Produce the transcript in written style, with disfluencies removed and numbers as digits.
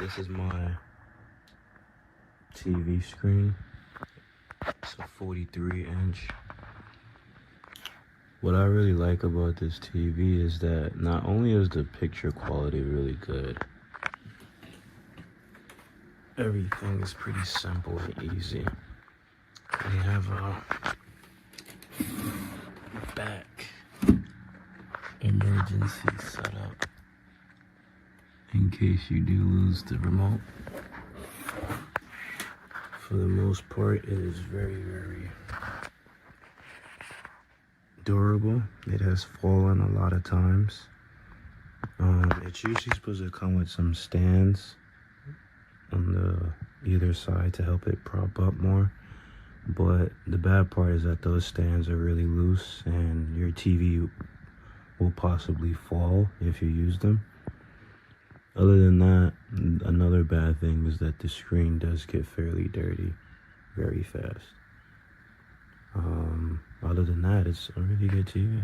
This is my TV screen. It's a 43-inch. What I really like about this TV is that not only is the picture quality really good, everything is pretty simple and easy. We have a back emergency setup in case you do lose the remote. For the most part, it is very, very durable. It has fallen a lot of times. It's usually supposed to come with some stands on the either side to help it prop up more, but the bad part is that those stands are really loose and your TV will possibly fall if you use them. Other than that, another bad thing is that the screen does get fairly dirty very fast. Other than that, it's a really good TV.